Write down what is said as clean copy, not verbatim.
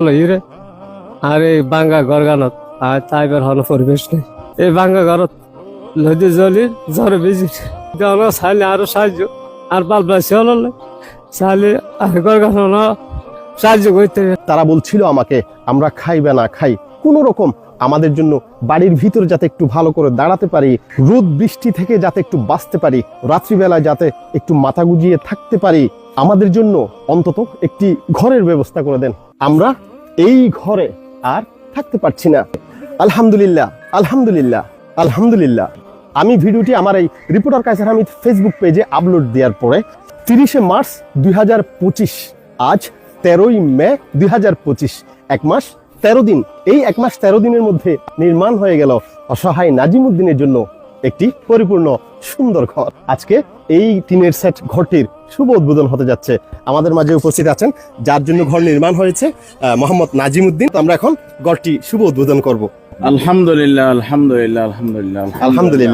হিরে আর এই বাঙ্গা গরগানত আর তাইবার হলো পরিবেশ নেই এই বাঙ্গা ঘরত নদী জলির জ্বরে বেজি চাইলে আরো সাহায্য আর পালবাসি হল চাইলে আর গরগানো সাহায্য করতে। তারা বলছিল আমাকে আমরা খাইবে না খাই কোনো রকম আমাদের জন্য বাড়ির ভিতর যাতে একটু ভালো করে দাঁড়াতে পারি, রোদ বৃষ্টি থেকে যাতে একটু বাঁচতে পারি, রাত্রিবেলা যাতে একটু মাথা গুজিয়ে থাকতে পারি, আমাদের জন্য অন্তত একটি ঘরের ব্যবস্থা করে দেন। আমরা এই ঘরে আর থাকতে পারছি না। আলহামদুলিল্লাহ আলহামদুলিল্লাহ আলহামদুলিল্লাহ। আমি ভিডিওটি আমার এই রিপোর্টার কায়সার হামিদ ফেসবুক পেজে আপলোড দেওয়ার পরে 30শে মার্চ 2025, আজ 13ই মে 2025, 1 মাস 13 দিন। এই 1 মাস 13 দিনের মধ্যে নির্মাণ হয়ে গেল অসহায় নাজিমুদ্দিনের জন্য একটি পরিপূর্ণ সুন্দর ঘর। আজকে এই টিনের সেট ঘরটির শুভ উদ্বোধন হতে যাচ্ছে। আমাদের মাঝে উপস্থিত আছেন যার জন্য ঘর নির্মাণ হয়েছে, মোহাম্মদ নাজিমুদ্দিন। আমরা এখন ঘরটি শুভ উদ্বোধন করব। আলহামদুলিল্লাহ আলহামদুলিল্লাহ আলহামদুলিল্লাহ আলহামদুলিল্লাহ।